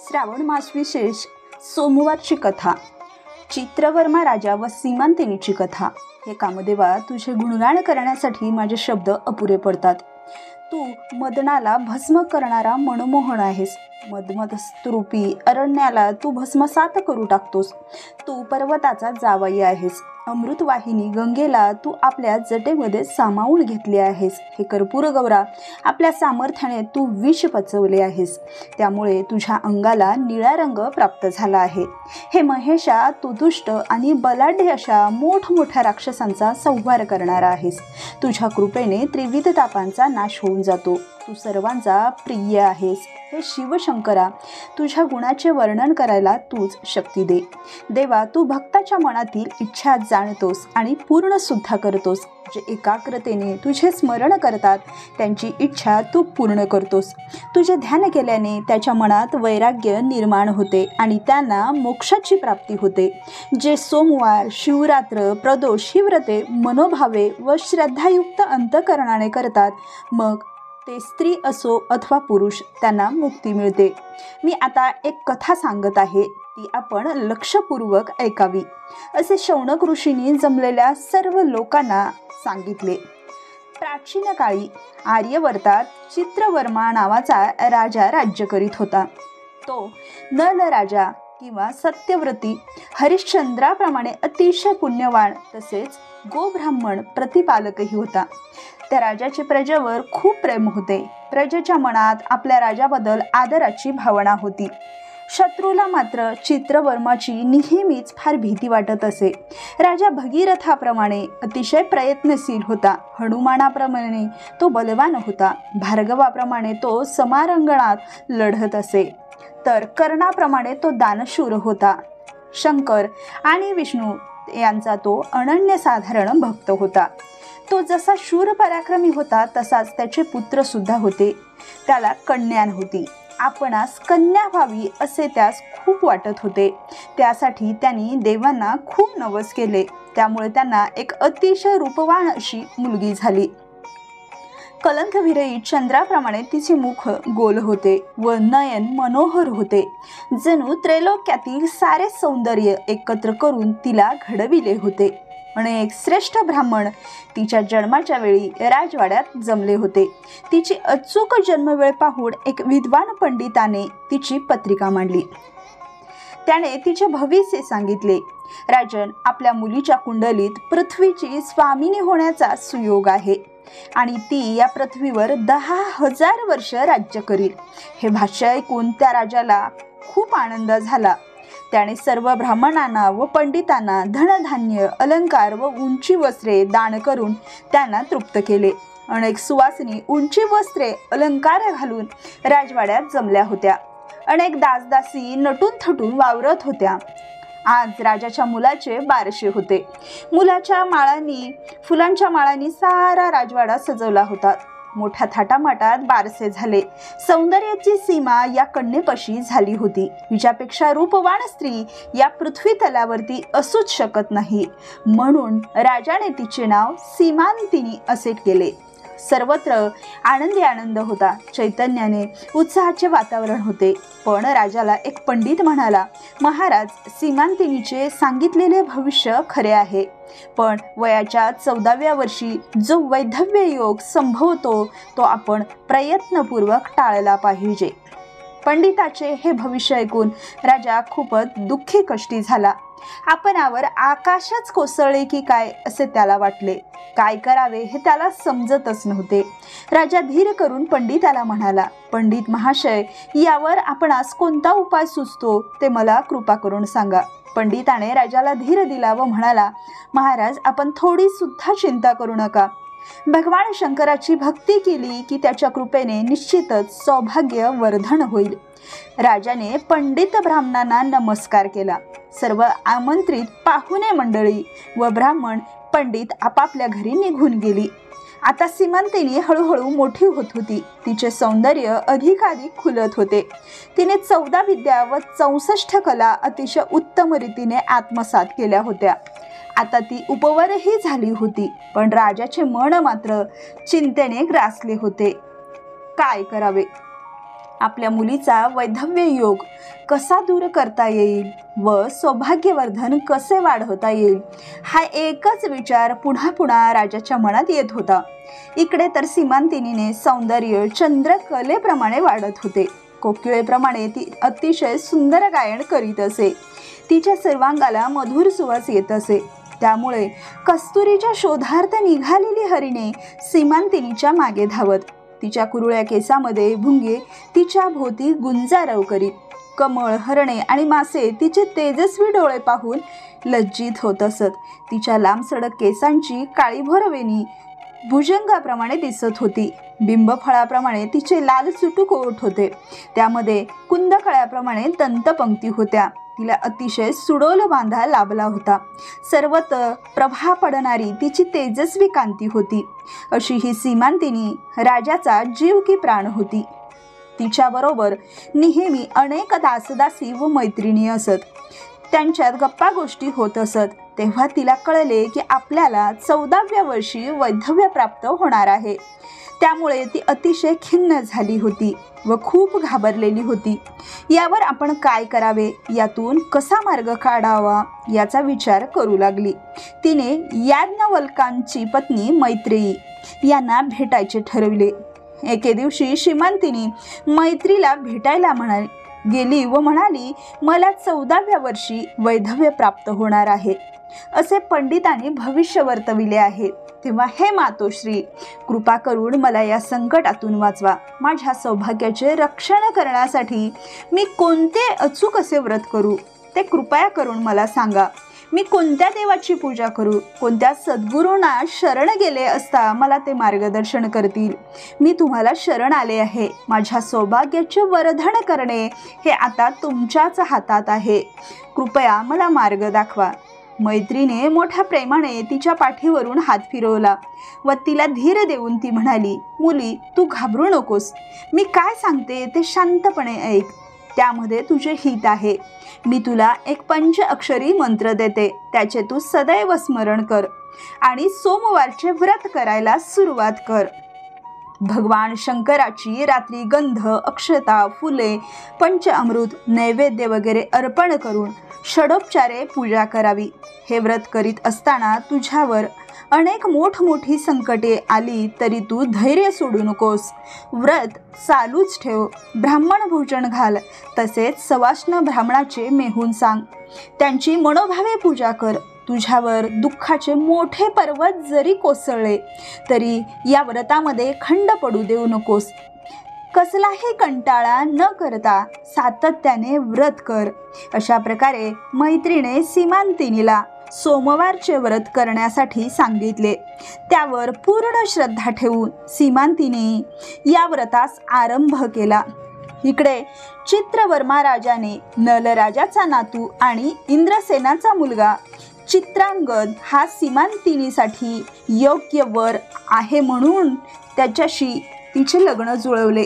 श्रावण मास विशेष सोमवारची कथा, चित्रवर्मा राजा व सीमांतिनीची कथा। हे कामदेवा, तुझे गुणगान करण्यासाठी माझे शब्द अपुरे पडतात। तू मदनाला भस्म करणारा मनमोहन आहेस। मदमद स्तूपी अरण्याला तू भस्मसात करू टाकतोस। तू पर्वताचा जावई आहेस। अमृतवाहिनी गंगेला तू आपल्या जटेमध्ये सामावून घेतले आहेस। हे कर्पूर गौरा, आपल्या सामर्थ्याने तू विष पचवले आहेस, त्यामुळे तुझ्या अंगाला निळा रंग प्राप्त झाला आहे। हे महेशा, तू दुष्ट आणि बलाढ्य अशा मोठमोठ्या राक्षसांचा संहार करणारा आहेस। तुझ्या कृपेने त्रिविध तापांचा नाश होऊन जातो। तू सर्वांचा प्रिय आहेस। हे शिवशंकरा, तुझ्या गुणाचे वर्णन करायला तूच शक्ती दे। देवा, तू भक्ताच्या मनातील इच्छा जाणतोस आणि पूर्ण सुद्धा करतोस। जे एकाग्रतेने तुझे स्मरण करतात त्यांची इच्छा तू पूर्ण करतोस। तुझे ध्यान केल्याने त्याच्या मनात वैराग्य निर्माण होते आणि त्यांना मोक्षाची प्राप्ती होते। जे सोमवार, शिवरात्र, प्रदोष ही व्रते मनोभावे व श्रद्धायुक्त अंतःकरणाने करतात, मग ते स्त्री असो अथवा पुरुष, त्यांना मुक्ती मिळते। मी आता एक कथा सांगत आहे, ती आपण लक्षपूर्वक ऐकावी, असे शौनक ऋषींनी जमलेल्या सर्व लोकांना सांगितले। प्राचीन काळी आर्यवर्तात चित्रवर्मा नावाचा राजा राज्य करीत होता। तो नल राजा किंवा सत्यव्रती हरिश्चंद्राप्रमाणे अतिशय पुण्यवान तसेच गोब्राह्मण प्रतिपालकही होता। त्या राजाचे प्रजेवर खूप प्रेम होते। प्रजेच्या मनात आपल्या राजाबद्दल आदराची भावना होती। शत्रूला मात्र चित्रवर्माची नेहमीच फार भीती वाटत असे। राजा भगीरथाप्रमाणे अतिशय प्रयत्नशील होता। हनुमानाप्रमाणे तो बलवान होता। भार्गवाप्रमाणे तो समारंगणात लढत असे, तर कर्णाप्रमाणे तो दानशूर होता। शंकर आणि विष्णू यांचा तो अनन्यसाधारण भक्त होता। तो जसा शूर पराक्रमी होता तसाच त्याचे पुत्र सुद्धा होते। त्याला कन्या होती। आपणास कन्या व्हावी असे त्यास खूप वाटत होते। त्यासाठी त्यांनी देवांना खूप नवस केले। त्यामुळे त्यांना एक अतिशय रूपवान अशी मुलगी झाली। कलंकविरहित चंद्राप्रमाणे तिचे मुख गोल होते व नयन मनोहर होते। जणू त्रैलोक्यातील सारे सौंदर्य एकत्र करून तिला घडविले होते। अनेक श्रेष्ठ ब्राह्मण तिच्या जन्माच्या वेळी राजवाड्यात जमले होते। तिची अचूक जन्मवेळ पाहून एक विद्वान पंडिताने तिची पत्रिका मांडली। त्याने तिचे भविष्य सांगितले। राजन, आपल्या मुलीच्या कुंडलीत पृथ्वीची स्वामिनी होण्याचा सुयोग आहे आणि ती या पृथ्वीवर 10,000 वर्ष राज्य करील। हे भाष्य ऐकून त्या राजाला खूप आनंद झाला। त्याने सर्व ब्राह्मणांना व पंडितांना धनधान्य, अलंकार व उंची वस्त्रे दान करून त्यांना तृप्त केले। अनेक सुवासिनी उंची वस्त्रे, अलंकार घालून राजवाड्यात जमल्या होत्या। अनेक दासदासी नटून थटून वावरत होत्या। आज राजाच्या मुलाचे बारसे होते। फुलांच्या माळांनी सारा राजवाडा सजवला होता। मोठ्या थाटामाटात बारसे झाले। सौंदर्याची सीमा या कन्येपाशी झाली होती। हिच्यापेक्षा रूपवान स्त्री या पृथ्वी तलावरती असूच शकत नाही, म्हणून राजाने तिचे नाव सीमांतिनी असे केले। सर्वत्र आनंदी आनंद होता। चैतन्याने उत्साहाचे वातावरण होते। पण राजाला एक पंडित म्हणाला, महाराज, सीमांतिनीचे सांगितलेले भविष्य खरे आहे, पण वयाच्या 14व्या वर्षी जो वैधव्य योग संभवतो तो आपण प्रयत्नपूर्वक टाळला पाहिजे। पंडिताचे हे भविष्य ऐकून राजा खूपच दुःखी कष्टी झाला। आपणावर आकाशच कोसळले की काय असे त्याला वाटले। काय करावे हे त्याला समजतच नव्हते। राजा धीर करून पंडिताला म्हणाला, पंडित महाशय, यावर आपणास कोणता उपाय सुचतो ते मला कृपा करून सांगा। पंडिताने राजाला धीर दिला व म्हणाला, महाराज, आपण थोडी सुद्धा चिंता करू नका। भगवान शंकराची भक्ती केली की त्याच्या कृपेने निश्चितच सौभाग्य वर्धन होईल। राजाने पंडित ब्राह्मणांना नमस्कार केला। सर्व आमंत्रित पाहुणे मंडळी व ब्राह्मण पंडित आपापल्या घरी निघून गेली। आता सीमांतिनी हळूहळू मोठी होत होती। तिचे सौंदर्य अधिकाधिक खुलत होते। तिने 14 विद्या व 64 कला अतिशय उत्तम रीतीने आत्मसात केल्या होत्या। आता ती उपवरही झाली होती, पण राजाचे मन मात्र चिंतेने ग्रासले होते। काय करावे? आपल्या मुलीचा वैधव्य योग कसा दूर करता येईल व सौभाग्यवर्धन कसे वाढवता येईल, हा एकच विचार पुन्हा पुन्हा राजाच्या मनात येत होता. इकडे तर सीमांतिनीने सौंदर्य चंद्रकलेप्रमाणे वाढत होते. कोकिळेप्रमाणे ती अतिशय सुंदर गायन करीत असे. तिच्या सर्वांगाला मधुर सुवास येत असे. त्यामुळे कस्तुरीच्या शोधार्थ निघालेली हरिणे सीमांतिनीच्या मागे धावत. तिच्या कुरुळ्या केसामध्ये भुंगे तिच्या भोवती गुंजारव करीत. कमळ, हरणे आणि मासे तिचे तेजस्वी डोळे पाहून लज्जित होत असत. तिच्या लांबसडक केसांची काळीभोर वेणी भुजंगाप्रमाणे दिसत होती. बिंबफळाप्रमाणे तिचे लाल सुटूक ओठ होते. त्यामध्ये कुंदकळ्याप्रमाणे दंतपंक्ती होत्या. तिला अतिशय सुडोल बांधा लाभला होता. सर्वत्र प्रभा पडणारी तिची तेजस्वी कांती होती. अशी ही सीमांतिनी राजाचा जीव की प्राण होती. तिच्याबरोबर नेहमी अनेक दासदासी व मैत्रिणी असत. त्यांच्यात गप्पा गोष्टी होत असत. तेव्हा तिला कळले की आपल्याला 14व्या वर्षी वैधव्य प्राप्त होणार आहे. त्यामुळे ती अतिशय खिन्न झाली होती व खूप घाबरलेली होती. यावर आपण काय करावे, यातून कसा मार्ग काढावा याचा विचार करू लागली. तिने याज्ञवल्क्यांची पत्नी मैत्रेयी यांना भेटायचे ठरविले. एके दिवशी सीमांतिनी मैत्रीला भेटायला गेली व म्हणाली, मला 14व्या वर्षी वैधव्य प्राप्त होणार आहे असे पंडितांनी भविष्य वर्तविले आहे. तेव्हा हे मातोश्री, कृपा करून मला या संकटातून वाचवा. माझ्या सौभाग्याचे रक्षण करण्यासाठी मी कोणते अचूक असे व्रत करू ते कृपया करून मला सांगा. मी कोणत्या देवाची पूजा करू, कोणत्या सद्गुरूंना शरण गेले असता मला ते मार्गदर्शन करतील. मी तुम्हाला शरण आले आहे. माझ्या सौभाग्याचे वर्धन करणे हे आता तुमच्याच हातात आहे. कृपया मला मार्ग दाखवा. मैत्रीने मोठ्या प्रेमाने तिच्या पाठीवरून हात फिरवला व तिला धीर देऊन ती म्हणाली, मुली, तू घाबरू नकोस. मी काय सांगते ते शांतपणे ऐक. त्यामध्ये तुझे हित आहे. मी तुला एक 5 अक्षरी मंत्र देते. त्याचे तू सदैव स्मरण कर आणि सोमवारचे व्रत करायला सुरुवात कर. भगवान शंकराची रात्री गंध, अक्षता, फुले, पंचामृत, नैवेद्य वगैरे अर्पण करून षडोपचारे पूजा करावी. हे व्रत करीत असताना तुझ्यावर अनेक मोठमोठी संकटे आली तरी तू धैर्य सोडू नकोस. व्रत चालूच ठेव. ब्राह्मण भोजन घाल. तसेच सवाष्ण ब्राह्मणाचे मेहून सांग. त्यांची मनोभावे पूजा कर. तुझ्यावर दुःखाचे मोठे पर्वत जरी कोसळले तरी या व्रतामध्ये खंड पडू देऊ नकोस. कसलाही कंटाळा न करता सातत्याने व्रत कर. अशा प्रकारे मैत्रीने सीमांतिनीला सोमवारचे व्रत करण्यासाठी सांगितले. त्यावर पूर्ण श्रद्धा ठेवून सीमांतिनी या व्रतास आरंभ केला. इकडे चित्रवर्मा राजाने नलराजाचा नातू आणि इंद्रसेनाचा मुलगा चित्रांगद हा सीमांतिनीसाठी योग्य वर आहे म्हणून त्याच्याशी तिचे लग्न जुळवले.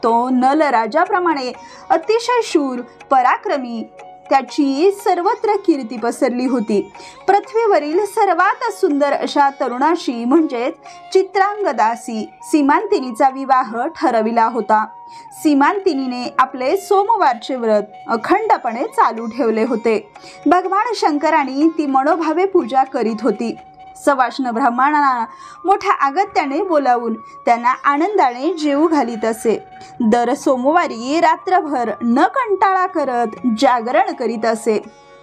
तो नलराजाप्रमाणे अतिशय शूर, पराक्रमी, त्याची सर्वत्र कीर्ती पसरली होती. पृथ्वीवरील सर्वात सुंदर अशा तरुणाशी म्हणजेच चित्रांगदासी सीमांतिनीचा विवाह ठरविला होता. सीमांतिनीने आपले सोमवारचे व्रत अखंडपणे चालू ठेवले होते. भगवान शंकरांनी ती मनोभावे पूजा करीत होती. सवाष्ण ब्राह्मणांना मोठ्या अगत्याने बोलावून त्यांना आनंदाने जेवू घालीत असे. दर सोमवारी रात्रभर न कंटाळा करत जागरण करीत असे.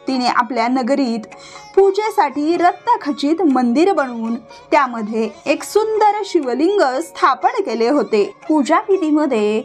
तिने आपल्या नगरीत पूजेसाठी रत्नखचित मंदिर बनवून त्यामध्ये एक सुंदर शिवलिंग स्थापन केले होते. पूजा विधीमध्ये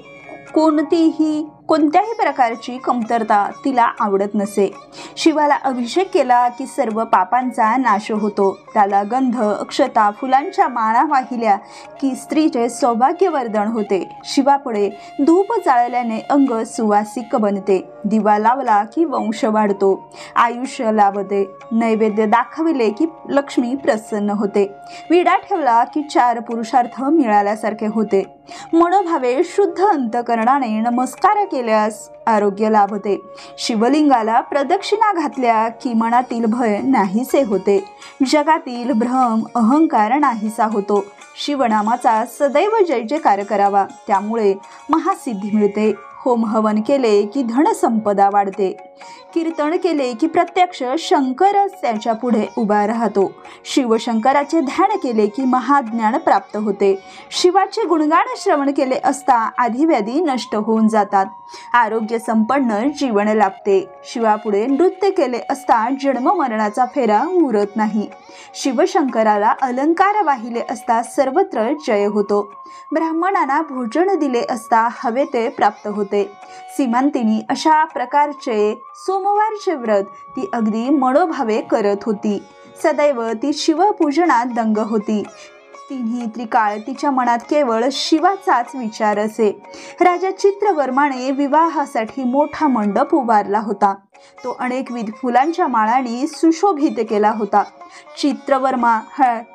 कोणत्याही प्रकारची कमतरता तिला आवडत नसे. शिवाला अभिषेक केला की सर्व पापांचा नाश होतो. त्याला गंध, अक्षता, फुलांच्या माळा वाहिल्या की स्त्रीचे सौभाग्यवर्धन होते. शिवापुढे धूप जाळल्याने अंग सुवासिक बनते. दिवा लावला की वंश वाढतो, आयुष्य लाभते. नैवेद्य दाखविले की लक्ष्मी प्रसन्न होते. विडा ठेवला की 4 पुरुषार्थ मिळाल्यासारखे होते. मनोभावे शुद्ध अंतकरणाने नमस्कार केल्यास आरोग्य लाभते. शिवलिंगाला प्रदक्षिणा घातल्या की मनातील भय नाहीसे होते. जगातील भ्रम, अहंकार नाहीसा होतो. शिवनामाचा सदैव जय जयकार करावा, त्यामुळे महासिद्धी मिळते. होम हवन केले की धनसंपदा वाढते. कीर्तन केले की प्रत्यक्ष शंकरच त्याच्या पुढे उभा राहतो. शिवशंकराचे ध्यान केले की महाज्ञान प्राप्त होते. शिवाचे गुणगान श्रवण केले असता आधिव्याधी नष्ट होऊन जातात. आरोग्य संपन्न जीवन लाभते. शिवापुढे नृत्य केले असता जन्म मरणाचा फेरा उरत नाही. शिवशंकराला अलंकार वाहिले असता सर्वत्र जय होतो. ब्राह्मणांना भोजन दिले असता हवे ते प्राप्त होते. सीमांतिनी अशा प्रकारचे सोमवारचे व्रत ती अगदी मनोभावे करत होती. सदैव ती शिवपूजनात दंग होती. तिन्ही त्रिकाळ तिच्या मनात केवळ शिवाचाच विचार असे. राजा चित्रवर्माने विवाहासाठी मोठा मंडप उभारला होता. तो अनेकविध फुलांच्या माळांनी सुशोभित केला होता. चित्रवर्मा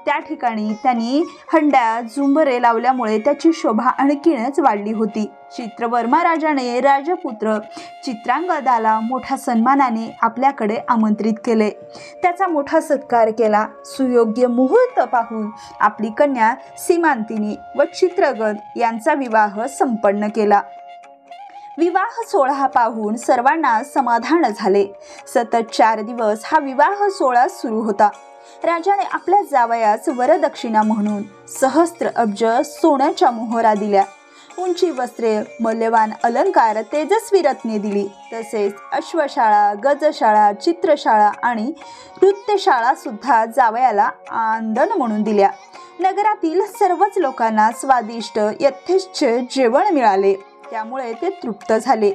त्या ठिकाणी त्यांनी हंड्या झुंबरे लावल्यामुळे त्याची शोभा आणखीनच वाढली होती. चित्रवर्मा राजाने राजपुत्र चित्रांगदाला मोठ्या सन्मानाने आपल्याकडे आमंत्रित केले. त्याचा मोठा सत्कार केला. सुयोग्य मुहूर्त पाहून आपली कन्या सीमांतिनी व चित्रगत यांचा विवाह संपन्न केला. विवाह सोहळा पाहून सर्वांना समाधान झाले. सतत 4 दिवस हा विवाह सोहळा सुरू होता. राजाने आपल्या जावयास वरदक्षिणा म्हणून सहस्त्र अब्ज सोन्याच्या मोहरा दिल्या. उंची वस्त्रे, मौल्यवान अलंकार, तेजस्वी रत्ने दिली. तसेच अश्वशाळा, गजशाळा, चित्रशाळा आणि नृत्यशाळा सुद्धा जावयाला आनंद म्हणून दिल्या. नगरातील सर्वच लोकांना स्वादिष्ट यथेच्छ जेवण मिळाले. त्यामुळे ते तृप्त झाले.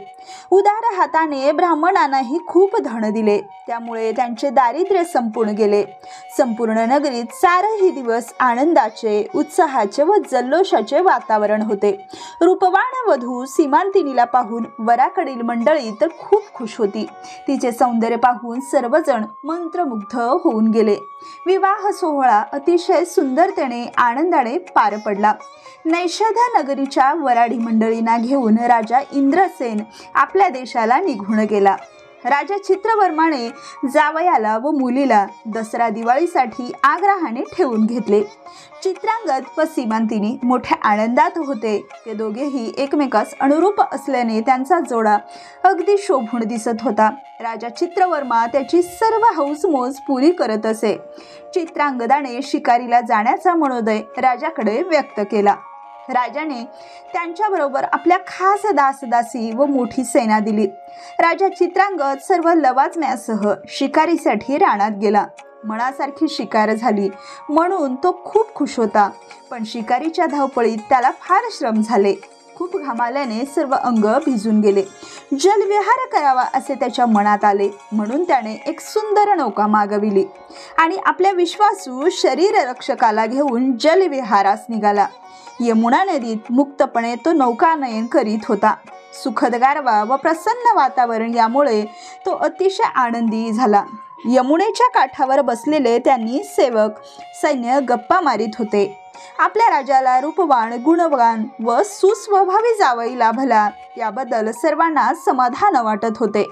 उदार हाताने ब्राह्मणांनाही खूप धन दिले. त्यामुळे त्यांचे दारिद्र्य संपून गेले. संपूर्ण नगरीत 4ही दिवस आनंदाचे, उत्साहाचे व जल्लोषाचे वातावरण होते. रूपवान वधू सीमांतिनीला पाहून वराकडील मंडळी तर खूप खुश होती. तिचे सौंदर्य पाहून सर्वजण मंत्रमुग्ध होऊन गेले. विवाह सोहळा अतिशय सुंदरतेने आनंदाने पार पडला. नैषध नगरीच्या वराडी मंडळींना घेऊन राजा इंद्रसेन आपल्या देशाला निघून गेला. राजा चित्रवर्माने जावयाला व मुलीला दसरा दिवाळीसाठी आग्रहाने ठेवून घेतले. चित्रांगद व सीमांतिनी मोठ्या आनंदात होते. ते दोघेही एकमेकास अनुरूप असल्याने त्यांचा जोडा अगदी शोभून दिसत होता. राजा चित्रवर्मा त्याची सर्व हौसमौज पुरी करत असे. चित्रांगदाने शिकारीला जाण्याचा मनोदय राजाकडे व्यक्त केला. राजाने त्यांच्याबरोबर आपल्या खास दासदासी व मोठी सेना दिली. राजा चित्रांगद सर्व लवाजम्यासह शिकारीसाठी रानात गेला. मनासारखी शिकार झाली म्हणून तो खूप खुश होता. पण शिकारीच्या धावपळीत त्याला फार श्रम झाले. खूप घामाल्याने सर्व अंग भिजून गेले. जलविहार करावा असे त्याच्या मनात आले. म्हणून त्याने एक सुंदर नौका मागविली आणि आपल्या विश्वासू शरीररक्षकाला घेऊन जलविहारास निघाला. यमुना नदीत मुक्तपणे तो नौकानयन करीत होता. सुखद गारवा व प्रसन्न वातावरण यामुळे तो अतिशय आनंदी झाला. यमुनेच्या काठावर बसलेले त्यांनी सेवक सैन्य गप्पा मारित होते. आपल्या राजाला रूपवान, गुणवान व सुस्वभावी जावई लाभला याबद्दल सर्वांना समाधान वाटत होते.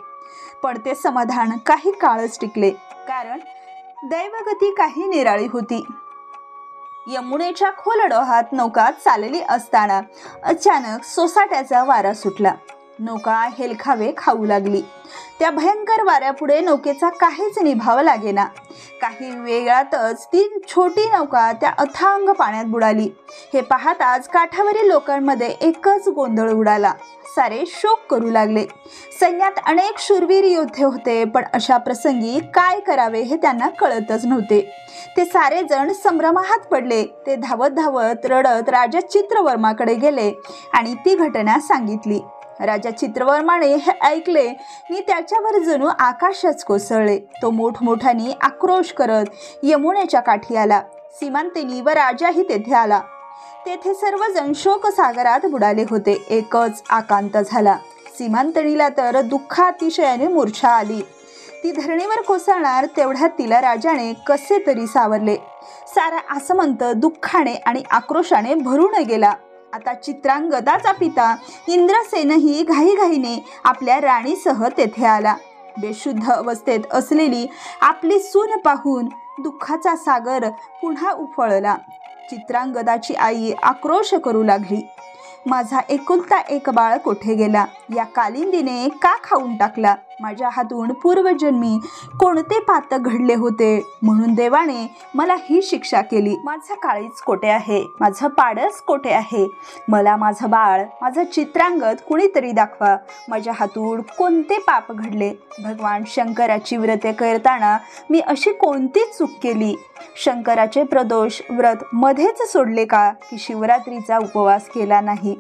पण ते समाधान काही काळच टिकले, कारण दैवगती काही निराळी होती. यमुनेच्या खोल डोहात नौका चालली असताना अचानक सोसाट्याचा वारा सुटला. नौका हेलखावे खाऊ लागली. त्या भयंकर वाऱ्यापुढे नौकेचा काहीच निभाव लागेना. काही वेळातच ती छोटी नौका त्या अथांग पाण्यात बुडाली. हे पाहताच काठावरील लोकांमध्ये एकच गोंधळ उडाला. सारे शोक करू लागले. सैन्यात अनेक शूरवीर योद्धे होते, पण अशा प्रसंगी काय करावे हे त्यांना कळतच नव्हते. ते सारे जण संभ्रमात पडले. ते धावत धावत रडत राजा चित्रवर्माकडे गेले आणि ती घटना सांगितली. राजा चित्रवर्माने हे ऐकले आणि त्याच्यावर जणू आकाशच कोसळले. तो मोठमोठ्याने आक्रोश करत यमुनेच्या काठी आला. सीमांतिनी व राजाही तेथे आला. तेथे सर्वजण शोकसागरात बुडाले होते. एकच आकांत झाला. सीमांतिनीला तर दुःखातिशयाने मूर्छा आली. ती धरणीवर कोसळणार तेवढ्यात तिला राजाने कसे तरी सावरले. सारा आसमंत दुःखाने आणि आक्रोशाने भरून गेला. आता चित्रांगदाचा पिता इंद्रसेनही घाईघाईने आपल्या राणीसह तेथे आला. बेशुद्ध अवस्थेत असलेली आपली सून पाहून दुःखाचा सागर पुन्हा उफळला. चित्रांगदाची आई आक्रोश करू लागली. माझा एकुलता एक बाळ कोठे गेला? या कालिंदीने का खाऊन टाकला? माझ्या हातून पूर्वजन्मी कोणते पातक घडले होते म्हणून देवाने मला ही शिक्षा केली? माझा काळीज कोठे आहे? माझं पाडस कोठे आहे? मला माझं बाळ, माझं चित्रांगद कुणीतरी दाखवा. माझ्या हातून कोणते पाप घडले? भगवान शंकराची व्रते करताना मी अशी कोणती चूक केली? शंकराचे प्रदोष व्रत मध्येच सोडले का? की शिवरात्रीचा उपवास केला नाही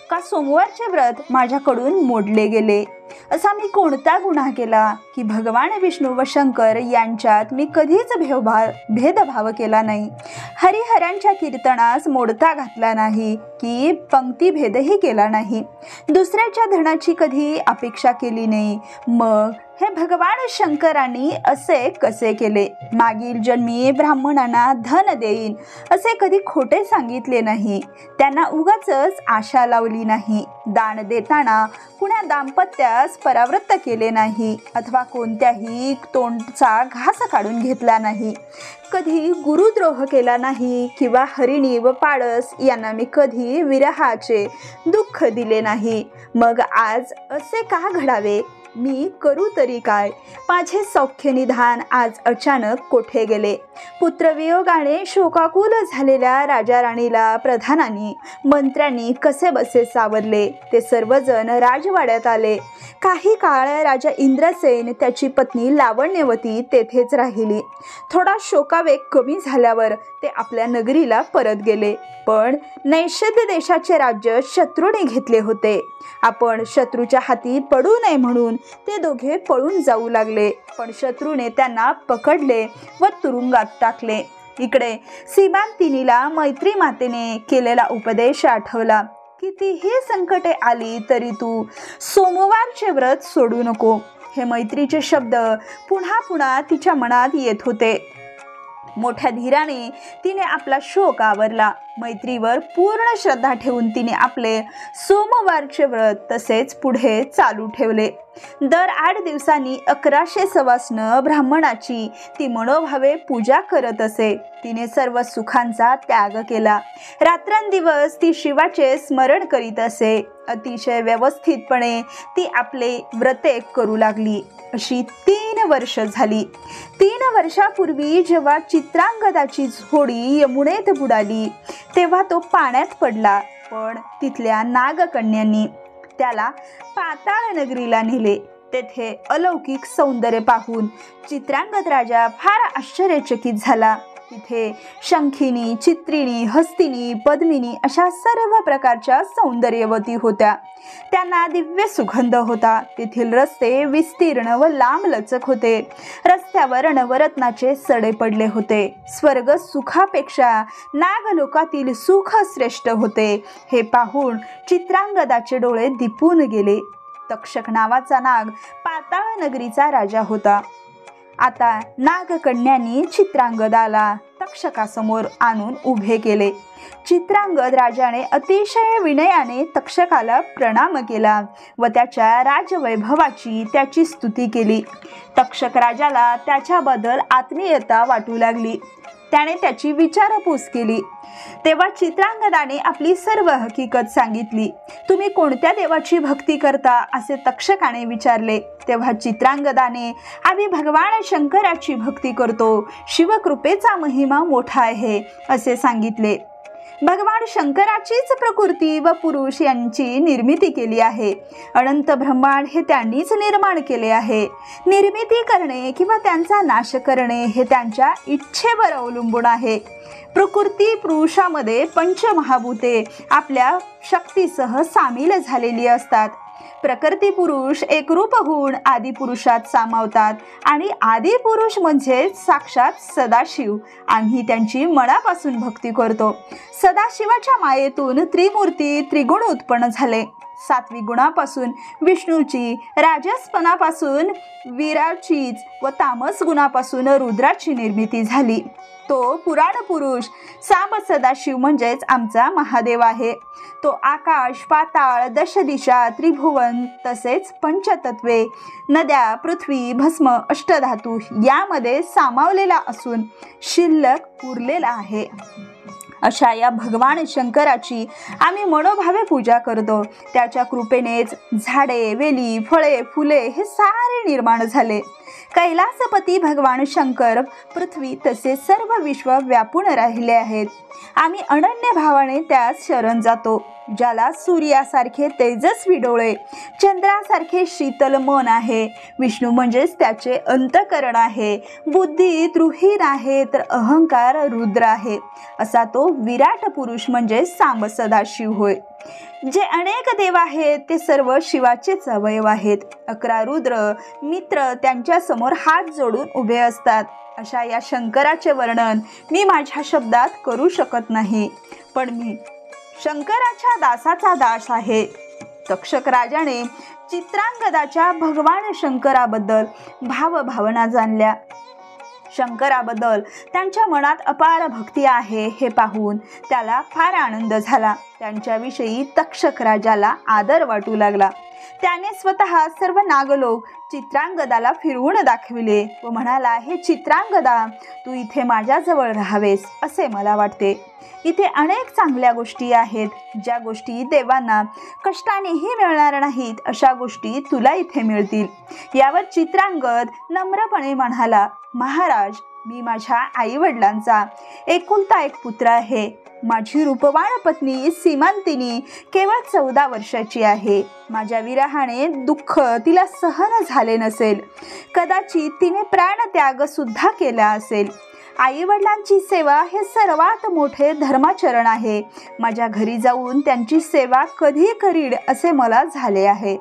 का? सोमवारचे व्रत माझ्याकडून मोडले गेले? असा मी कोणता गुन्हा केला की भगवान विष्णू व शंकर यांच्यात मी कधीच भेदभाव केला नाही? हरिहरांच्या कीर्तनास मोडता घातला नाही की पंक्तीभेदही केला नाही? दुसऱ्याच्या धनाची कधी अपेक्षा केली नाही? मग हे भगवान शंकरांनी असे कसे केले? मागील जन्मी ब्राह्मणांना धन देईन असे कधी खोटे सांगितले नाही. त्यांना उगाचच आशा लावली नाही. दान देताना कुण्या दाम्पत्यास परावृत्त केले नाही अथवा कोणत्याही तोंडचा घास काढून घेतला नाही. कधी गुरुद्रोह केला नाही किंवा हरिणी व पाडस यांना मी कधी विरहाचे दुःख दिले नाही. मग आज असे का घडावे? मी करू तरी काय? माझे सौख्य निधान आज अचानक कोठे गेले? पुत्रवियोगाने शोकाकुल झालेल्या राजा राणीला प्रधानांनी मंत्र्यांनी कसे बसे सावरले. ते सर्वजण राजवाड्यात आले. काही काळ राजा इंद्रसेन त्याची पत्नी लावण्यवती तेथेच राहिली. थोडा शोकावेग कमी झाल्यावर ते आपल्या नगरीला परत गेले. पण नैषध देशाचे राज्य शत्रूने घेतले होते. आपण शत्रूच्या हाती पडू नये म्हणून ते दोघे पळून जाऊ लागले. पण शत्रूने त्यांना पकडले व तुरुंगात टाकले. इकडे सीमांतिनीला मैत्री मातेने केलेला उपदेश आठवला. कितीही संकटे आली तरी तू सोमवारचे व्रत सोडू नको. हे मैत्रीचे शब्द पुन्हा पुन्हा तिच्या मनात येत होते. मोठ्या धीराने तिने आपला शोक आवरला. मैत्रीवर पूर्ण श्रद्धा ठेवून तिने आपले सोमवारचे व्रत तसेच पुढे चालू ठेवले. दर 8 दिवसांनी 1100 सवाष्ण ब्राह्मणाची ती मनोभावे पूजा करत असे. तिने सर्व सुखांचा त्याग केला. रात्रंदिवस ती शिवाचे स्मरण करीत असे. अतिशय व्यवस्थितपणे ती आपले व्रते करू लागली. अशी 3 वर्ष झाली. 3 वर्षापूर्वी जेव्हा चित्रांगदाची होडी यमुनेत बुडाली तेव्हा तो पाण्यात पडला. पण तिथल्या नागकन्यांनी त्याला पाताळ नगरीला नेले. तेथे अलौकिक सौंदर्य पाहून चित्रांगद राजा फार आश्चर्यचकित झाला. तिथे शंखिनी, चित्रिणी, हस्तिनी, पद्मिनी अशा सर्व प्रकारच्या सौंदर्यवती होत्या. त्यांना दिव्य सुगंध होता. तेथील रस्ते विस्तीर्ण व लांबलचक होते. रस्त्यावर नवरत्नाचे सडे पडले होते. स्वर्ग सुखापेक्षा नागलोकातील सुख श्रेष्ठ होते. हे पाहून चित्रांगदाचे डोळे दिपून गेले. तक्षक नावाचा नाग पाताळ नगरीचा राजा होता. आता नागकन्यांनी चित्रांगदाला तक्षकासमोर आणून उभे केले. चित्रांगद राजाने अतिशय विनयाने तक्षकाला प्रणाम केला व त्याच्या राजवैभवाची त्याची स्तुती केली. तक्षक राजाला त्याच्याबद्दल आत्मीयता वाटू लागली. त्याने त्याची विचारपूस केली. तेव्हा चित्रांगदाने आपली सर्व हकीकत सांगितली. तुम्ही कोणत्या देवाची भक्ती करता असे तक्षकाने विचारले. तेव्हा चित्रांगदाने आम्ही भगवान शंकराची भक्ती करतो. शिवकृपेचा महिमा मोठा आहे असे सांगितले. भगवान शंकराचीच प्रकृती व पुरुष यांची निर्मिती केली आहे. अनंत ब्रह्मांड हे त्यांनीच निर्माण केले आहे. निर्मिती करणे किंवा त्यांचा नाश करणे हे त्यांच्या इच्छेवर अवलंबून आहे. प्रकृती पुरुषामध्ये पंचमहाभूते आपल्या शक्तीसह सामील झालेली असतात. प्रकृती पुरुष एकरूप होऊन आदिपुरुषात सामावतात आणि आदिपुरुष म्हणजे साक्षात सदाशिव. आम्ही त्यांची मनापासून भक्ती करतो. सदाशिवाच्या मायेतून त्रिमूर्ती त्रिगुण उत्पन्न झाले. सात्विक गुणापासून विष्णूची, राजसपणापासून वीराचीच व तामस गुणापासून रुद्राची निर्मिती झाली. तो पुराण पुरुष सांब सदाशिव म्हणजेच आमचा महादेव आहे. तो आकाश, पाताळ, दशदिशा, त्रिभुवन तसेच पंचतत्वे, नद्या, पृथ्वी, भस्म, अष्टधातू यामध्ये सामावलेला असून शिल्लक उरलेला आहे. अशा या भगवान शंकराची आम्ही मनोभावे पूजा करतो. त्याच्या कृपेनेच झाडे, वेली, फळे, फुले हे सारे निर्माण झाले. कैलासपती भगवान शंकर पृथ्वी तसे सर्व विश्व व्यापून राहिले आहेत. आम्ही अनन्य भावाने त्यास शरण जातो. ज्याला सूर्यासारखे तेजस्वी डोळे, चंद्रासारखे शीतल मन आहे, विष्णू म्हणजेच त्याचे अंतःकरण आहे, बुद्धी तृहीन आहे, तर अहंकार रुद्र आहे, असा तो विराट पुरुष म्हणजे सांब सदाशिव होय. जे अनेक देव आहेत ते सर्व शिवाचेच अवयव आहेत. 11 रुद्र मित्र त्यांच्या समोर हात जोडून उभे असतात. अशा या शंकराचे वर्णन मी माझ्या शब्दात करू शकत नाही, पण मी शंकराच्या दासाचा दास आहे. तक्षक राजाने चित्रांगदाच्या भगवान शंकराबद्दल भावभावना जाणल्या. शंकराबद्दल त्यांच्या मनात अपार भक्ती आहे हे पाहून त्याला फार आनंद झाला. त्यांच्याविषयी तक्षक राजाला आदर वाटू लागला. त्याने स्वतः सर्व नागलोक चित्रांगदाला फिरवून दाखविले व म्हणाला, हे चित्रांगदा, तू इथे माझ्याजवळ राहावेस असे मला वाटते. इथे अनेक चांगल्या गोष्टी आहेत. ज्या गोष्टी देवांना कष्टानेही मिळणार नाहीत अशा गोष्टी तुला इथे मिळतील. यावर चित्रांगद नम्रपणे म्हणाला, महाराज, मी माझ्या आई वडिलांचा एकुलता एक पुत्र आहे. माझी रूपवान पत्नी सीमांतिनी केवळ 14 वर्षाची आहे. माझ्या विरहाने दुःख तिला सहन झाले नसेल. कदाचित तिने प्राणत्याग सुद्धा केला असेल. आई वडिलांची सेवा हे सर्वात मोठे धर्माचरण आहे. माझ्या घरी जाऊन त्यांची सेवा कधी करीड असे मला झाले आहे.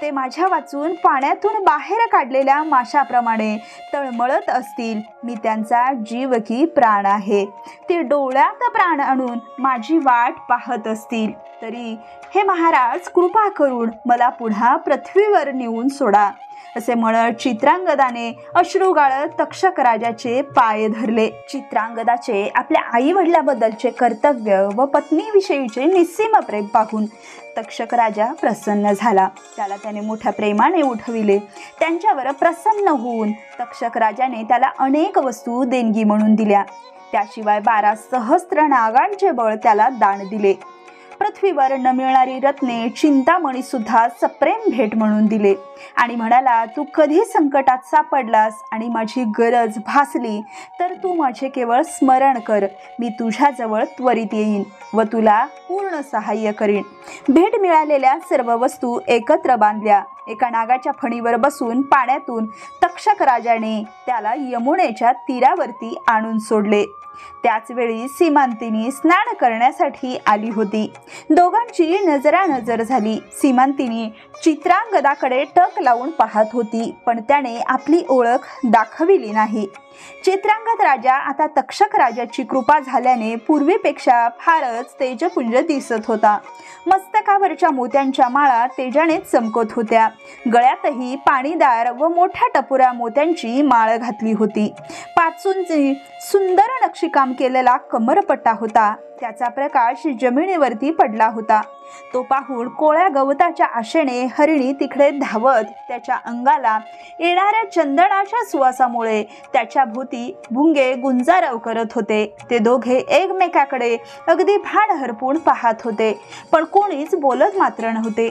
ते माझ्या वाचून पाण्यातून बाहेर काढलेल्या माशाप्रमाणे तळमळत असतील. मी त्यांचा जीव की प्राण आहे. ते डोळ्यात प्राण आणून माझी वाट पाहत असतील. तरी हे महाराज, कृपा करून मला पुन्हा पृथ्वीवर नेऊन सोडा असे म्हणत चित्रांगदाने अश्रू गाळत तक्षक राजाचे पाय धरले. चित्रांगदाचे आपल्या आई वडिलाबद्दलचे कर्तव्य व पत्नीविषयीचे निस्सीम प्रेम पाहून तक्षक राजा प्रसन्न झाला. त्याने मोठ्या प्रेमाने उठविले. त्यांच्यावर प्रसन्न होऊन तक्षक राजाने त्याला अनेक वस्तू देणगी म्हणून दिल्या. त्याशिवाय 12 सहस्त्र नागांचे बळ त्याला दान दिले. पृथ्वीवर न मिळणारी रत्ने, चिंतामणी सुद्धा सप्रेम भेट म्हणून दिले आणि म्हणाला, तू कधी संकटात सापडलास आणि माझी गरज भासली तर तू माझे केवळ स्मरण कर. मी तुझ्याजवळ त्वरित येईन व तुला पूर्ण सहाय्य करीन. भेट मिळालेल्या सर्व वस्तू एकत्र बांधल्या. एका नागाच्या फणीवर बसून पाण्यातून तक्षक राजाने त्याला यमुनेच्या तीरावरती आणून सोडले. त्याच वेळी सीमांतिनी स्नान करण्यासाठी आली होती. दोघांची नजरानजर झाली. सीमांतिनी चित्रांगदाकडे टक लावून पाहत होती, पण त्याने आपली ओळख दाखविली नाही. चित्रांगद राजा आता तक्षक राजाची कृपा झाल्याने पूर्वीपेक्षा फारच तेजपुंज दिसत होता. मस्तकावरच्या मोत्यांच्या माळा तेजाने चमकत होत्या. गळ्यातही पाणीदार व मोठ्या टपुरा मोत्यांची माळ घातली होती. पाचूंची सुंदर नक्षीकाम केलेला कमरपट्टा होता. त्याचा प्रकाश जमिनीवरती पडला होता. तो पाहून कोळ्या गवताच्या आशेने हरिणी तिकडे धावत त्याच्या अंगाला येणाऱ्या चंदनाच्या सुवासामुळे त्याच्या भोवती भुंगे गुंजारव करत होते. ते दोघे एकमेकाकडे अगदी भान हरपून पाहत होते, पण कोणीच बोलत मात्र नव्हते.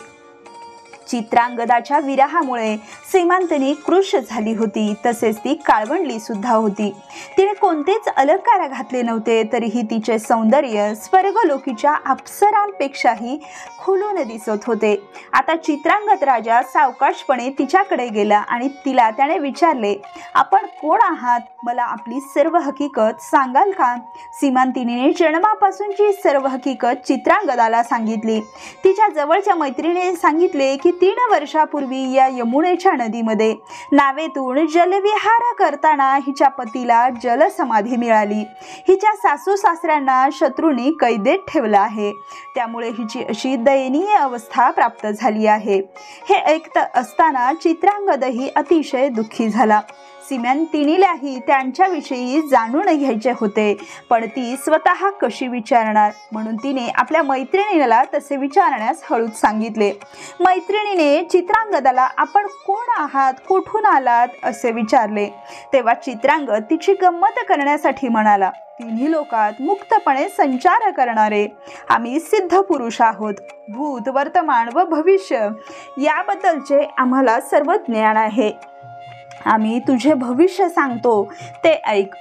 चित्रांगदाच्या विरहामुळे सीमांतिनी कृश झाली होती. तसेच ती काळवंडली सुद्धा होती. तिने कोणतेच अलंकार घातले नव्हते, तरीही तिचे सौंदर्य स्वर्गलोकीच्या अप्सरांपेक्षाही खुलून दिसत होते. आता चित्रांगद राजा सावकाशपणे तिच्याकडे गेला आणि तिला त्याने विचारले, आपण कोण आहात? मला आपली सर्व हकीकत सांगाल का? सीमांतिनीने जन्मापासूनची सर्व हकीकत चित्रांगदाला सांगितली. तिच्या जवळच्या मैत्रिणीने सांगितले की 3 वर्षापूर्वी या यमुनेच्या नदीमध्ये नावेतून जलविहार करताना हिच्या पतीला जलसमाधी मिळाली. हिच्या सासू सासऱ्यांना शत्रूंनी कैदेत ठेवलं आहे. त्यामुळे हिची अशी दयनीय अवस्था प्राप्त झाली आहे. हे ऐकत असताना चित्रांगदही अतिशय दुःखी झाला. सीमंतिनीलाही त्यांच्याविषयी जाणून घ्यायचे होते, पण ती स्वतः कशी विचारणार, म्हणून तिने आपल्या मैत्रिणीला तसे विचारण्यास हळूच सांगितले. मैत्रिणीने चित्रांगदाला आपण कोण आहात, कुठून आलात असे विचारले. तेव्हा चित्रांगद तिची गंमत करण्यासाठी म्हणाला, तिन्ही लोकात मुक्तपणे संचार करणारे आम्ही सिद्ध पुरुष आहोत. भूत, वर्तमान व भविष्य याबद्दलचे आम्हाला सर्व ज्ञान आहे. आम्ही तुझे भविष्य सांगतो ते ऐक.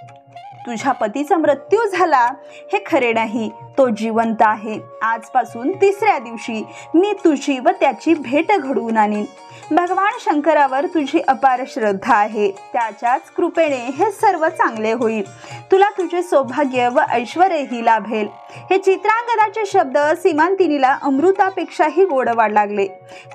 तुझ्या पतीचा मृत्यू झाला हे खरे नाही, तो जिवंत आहे. आजपासून 3ऱ्या दिवशी मी तुझी व त्याची भेट घडवून आणीन. भगवान शंकरावर तुझी अपार श्रद्धा आहे, त्याच्याच कृपेने हे सर्व चांगले होईल. तुला तुझे सौभाग्य व ऐश्वर्यही लाभेल. हे चित्रांगदाचे शब्द सीमंतिनीला अमृतापेक्षाही गोड वाढ लागले.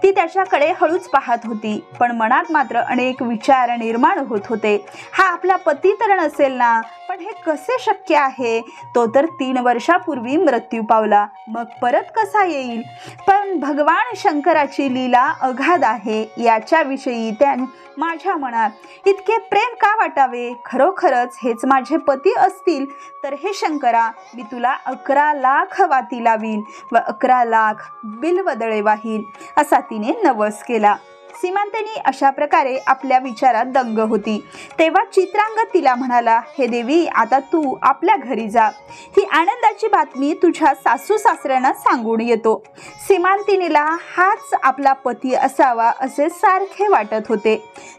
ती त्याच्याकडे हळूच पाहत होती, पण मनात मात्र अनेक विचार निर्माण होत होते. हा आपला पती तर नसेल ना, पण हे कसे शक्य आहे? तो तर 3 वर्षापूर्वी मृत्यू पावला, मग परत कसा येईल? पण भगवान शंकराची लीला अगाध आहे, याच्याविषयी त्याने माझ्या मनात इतके प्रेम का वाटावे? खरोखरच हेच माझे पती असतील तर हे शंकरा, मी तुला 11 लाख वाती लावीन व 11 लाख बिल्वदळे वाहीन, असा तिने नवस केला. सीमंतिनी अशा प्रकारे आपल्या विचारात दंग होती. तेव्हा चित्रांगद तिला म्हणाला, हे देवी, आता तू आपल्या घरी जा. ही आनंदाची बातमी तुझ्या सासू सासऱ्यांना सांगून येतो. सीमंतिनीला हाच आपला पती असावा असे सारखे वाटत होते.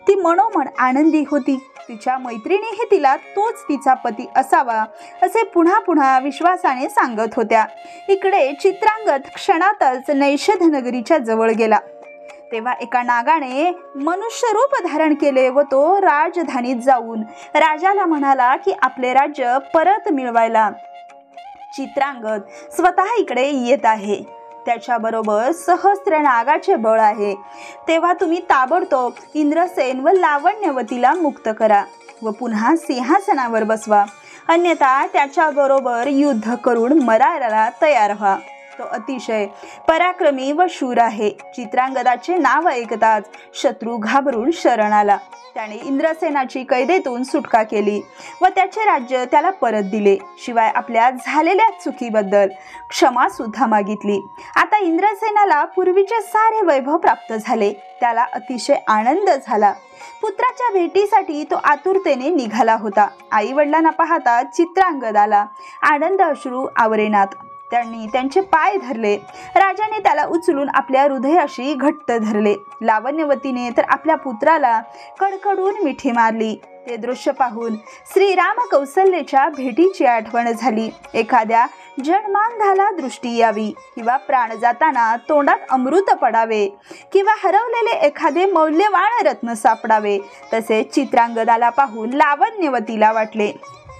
ती मनोमन आनंदी होती. तिच्या मैत्रिणीही तिला तोच तिचा पती असावा असे पुन्हा पुन्हा विश्वासाने सांगत होत्या. इकडे चित्रांगद क्षणातच नैषध नगरीच्या जवळ गेला. तेव्हा एका नागाने मनुष्य रूप धारण केले व तो राजधानीत जाऊन राजाला म्हणाला की आपले राज्य परत मिळवायला चित्रांगद स्वतः इकडे येत आहे. त्याच्याबरोबर सहस्त्र नागाचे बळ आहे. तेव्हा तुम्ही ताबडतोब इंद्रसेन व लावण्यवतीला मुक्त करा व पुन्हा सिंहासनावर बसवा, अन्यथा त्याच्याबरोबर युद्ध करून मरायला तयार व्हा. तो अतिशय पराक्रमी व शूर आहे. चित्रांगदाचे नाव ऐकताच शत्रू घाबरून शरण आला. त्याने इंद्रसेनाची कैदेतून सुटका केली व त्याचे राज्य त्याला परत दिले. शिवाय आपल्या झालेल्या चुकीबद्दल क्षमा सुद्धा मागितली. आता इंद्रसेनाला पूर्वीचे सारे वैभव प्राप्त झाले. त्याला अतिशय आनंद झाला. पुत्राच्या भेटीसाठी तो आतुरतेने निघाला होता. आई वडिलांना पाहता चित्रांगदाला आनंद अश्रू आवरेनात. त्यांनी त्यांचे पाय धरले. राजाने त्याला उचलून आपल्या हृदयाशी घट्ट धरले. लावण्यवतीने तर आपल्या पुत्राला कडकडून मिठी मारली. ते दृश्य पाहून श्रीराम कौसल्याच्या भेटीची आठवण झाली. एखाद्या जन्मांधाला दृष्टी यावी किंवा प्राण जाताना तोंडात अमृत पडावे किंवा हरवलेले एखादे मौल्यवान रत्न सापडावे, तसे चित्रांगदाला पाहून लावण्यवतीला वाटले.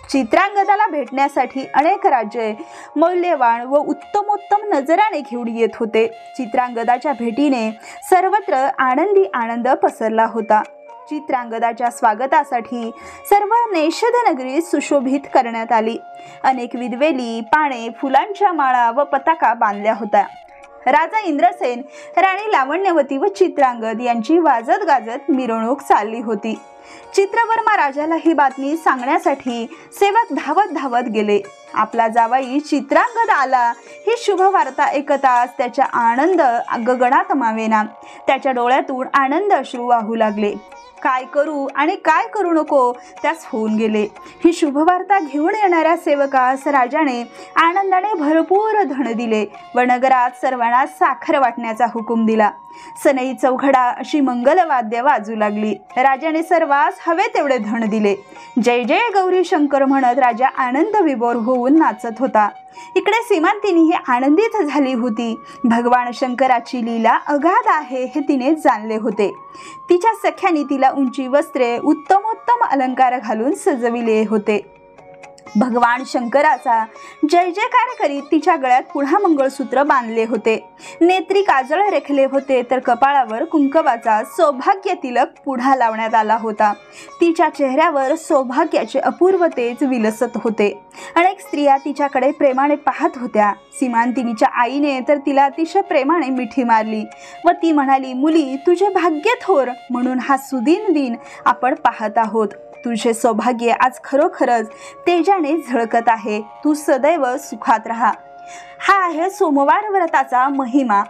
चित्रांगदाला भेटण्यासाठी अनेक राज्ये मौल्यवान व उत्तमोत्तम नजराने घेऊन येत होते. चित्रांगदाच्या भेटीने सर्वत्र आनंदी आनंद पसरला होता. चित्रांगदाच्या स्वागतासाठी सर्व नैषध नगरी सुशोभित करण्यात आली. अनेक विदवेली, पाने, फुलांच्या माळा व पताका बांधल्या होत्या. राजा इंद्रसेन, राणी लावण्यवती व चित्रांगद यांची वाजत गाजत मिरवणूक चालली होती. चित्रवर्मा राजाला ही बातमी सांगण्यासाठी सेवक धावत धावत गेले. आपला जावाई चित्रांगद आला ही शुभ वार्ता ऐकताच त्याचा आनंद गगनात मावेना. त्याच्या डोळ्यातून आनंद अश्रू वाहू लागले. काय करू आणि काय करू नको त्यास होऊन गेले. ही शुभवार्ता घेऊन येणाऱ्या सेवकास राजाने आनंदाने भरपूर धन दिले व नगरात सर्वांना साखर वाटण्याचा हुकूम दिला. सनई चौघडा अशी मंगलवाद्य वाजू लागली. राजाने सर्वांस हवे तेवढे धन दिले. जय जय गौरी शंकर म्हणत राजा आनंद विभोर होऊन नाचत होता. इकडे सीमंतिनी ही आनंदित झाली होती. भगवान शंकराची लीला अगाध आहे हे तिने जाणले होते. तिच्या सख्याने तिला उंची वस्त्रे, उत्तमोत्तम अलंकार घालून सजविले होते. भगवान शंकराचा जय जयकार करीत तिच्या गळ्यात पुन्हा मंगळसूत्र बांधले होते, नेत्री काजळ रेखले होते, तर कपाळावर कुंकवाचा सौभाग्य तिलक पुन्हा लावण्यात आला होता। तिच्या चेहऱ्यावर सौभाग्याचे अपूर्व तेज विलसत होते। अनेक स्त्रिया तिच्याकडे प्रेमाने पाहत होत्या। सीमांतिनीच्या आईने तर तिला अतिशय प्रेमाने मिठी मारली व ती म्हणाली, मुली, तुझे भाग्य थोर, म्हणून हा सुदिन दिन आपण पाहत आहोत। तुझे सौभाग्य आज खरोखरच तेजाने झळकत आहे। तू सदैव सुखात राहा। हा आहे सोमवार व्रताचा महिमा।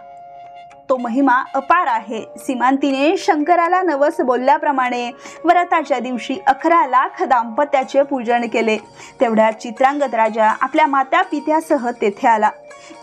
तो महिमा अपार आहे। सीमांतीने शंकराला नवस बोलल्याप्रमाणे व्रताच्या दिवशी 11 लाख दाम्पत्याचे पूजन केले। तेवढ्यात चित्रांगद राजा आपल्या माता पित्यासह तेथे आला।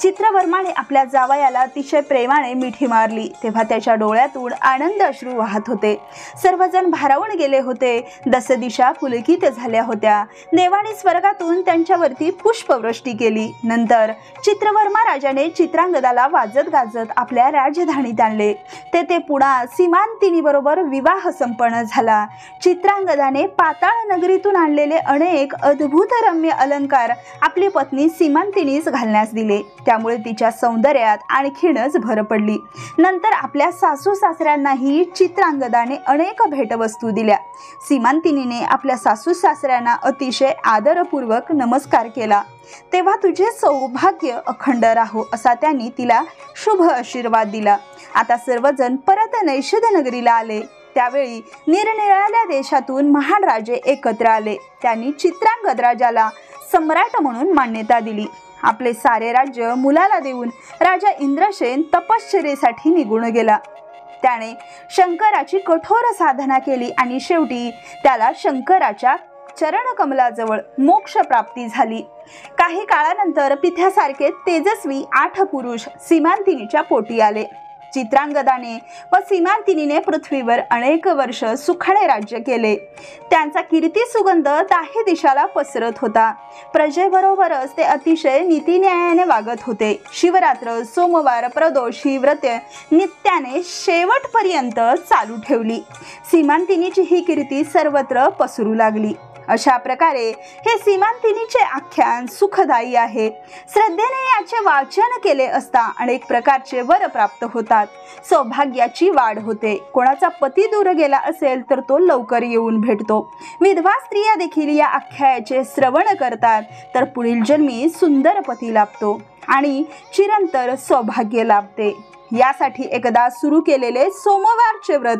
चित्रवर्माने आपल्या जावयाला अतिशय प्रेमाने मिठी मारली तेव्हा त्याच्या डोळ्यातून आनंद अश्रू वाहत होते। सर्वजण भारावून गेले होते। दशदिशा पुलकित झाल्या होत्या। देवाने स्वर्गातून त्यांच्यावरती पुष्पवृष्टी केली। नंतर चित्रवर्मा राजाने चित्रांगदाला वाजत गाजत आपल्या राजधानीत आणले। तेथे पुन्हा सीमांतिनी बरोबर विवाह संपन्न झाला। चित्रांगदाने पाताळ नगरीतून आणलेले अनेक अद्भुत रम्य अलंकार आपली पत्नी सीमांतिनीस घालण्यास दिले। त्यामुळे तिच्या सौंदर्यात आणखीनच भर पडली। नंतर आपल्या सासू सासऱ्यांनाही चित्रांगदाने अनेक भेटवस्तू दिल्या। सीमांतिनीने आपल्या सासू सासऱ्यांना अतिशय आदरपूर्वक नमस्कार केला। तेव्हा तुझे सौभाग्य अखंड राहो असा त्यांनी तिला शुभ आशीर्वाद दिला। आता सर्वजण परत नैषध नगरीला आले। त्यावेळी निरनिराळ्या देशातून महान राजे एकत्र आले। त्यांनी चित्रांगद राजाला सम्राट म्हणून मान्यता दिली। आपले सारे राज्य मुलाला देऊन राजा इंद्रसेन तपश्चर्येसाठी निघून गेला। त्याने शंकराची कठोर साधना केली आणि शेवटी त्याला शंकराच्या चरणकमलाजवळ मोक्ष प्राप्ती झाली। काही काळानंतर पित्यासारखे तेजस्वी 8 पुरुष सीमांतिनीच्या पोटी आले। चित्रांगदाने व सीमांतिनीने पृथ्वीवर अनेक वर्ष सुखाने राज्य केले। त्यांचा कीर्ती सुगंध दाही दिशाला पसरत होता। प्रजेबरोबरच ते अतिशय नीतिन्यायाने वागत होते। शिवरात्र, सोमवार, प्रदोष ही व्रते नित्याने शेवटपर्यंत चालू ठेवली। सीमांतिनीची ही कीर्ती सर्वत्र पसरू लागली। अशा प्रकारे हे सीमांतिनीचे आख्यान सुखदायी आहे। श्रद्धेने याचे वाचन केले असता अनेक प्रकारचे वर प्राप्त होतात। सौभाग्याची वाढ होते। कोणाचा पती दूर गेला असेल तर तो लवकर येऊन भेटतो। विधवा स्त्रिया देखील या आख्यायाचे श्रवण करतात तर पुढील जन्मी सुंदर पती लाभतो आणि चिरंतर सौभाग्य लाभते। यासाठी एकदा सुरू केलेले सोमवारचे व्रत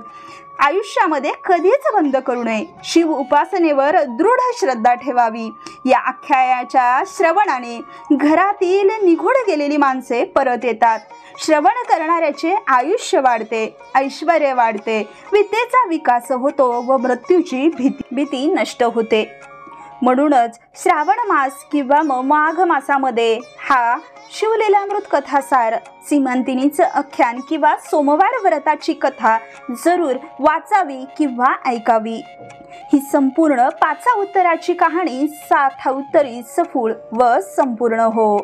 आयुष्यामध्ये कधीच बंद करू नये। शिव उपासनेवर दृढ श्रद्धा ठेवावी। या आख्यायाच्या श्रवणाने घरातील निघून गेलेली माणसे परत येतात। श्रवण करणाऱ्याचे आयुष्य वाढते, ऐश्वर्य वाढते, विद्येचा विकास होतो व मृत्यूची भीती नष्ट होते। म्हणूनच श्रावण मास किंवा माघ मासामध्ये हा शिवलीलामृत कथासार, सीमांतिनीचं आख्यान किंवा सोमवार व्रताची कथा जरूर वाचावी किंवा ऐकावी। ही संपूर्ण 5 उत्तराची कहाणी 7 उत्तरी सफूळ व संपूर्ण हो।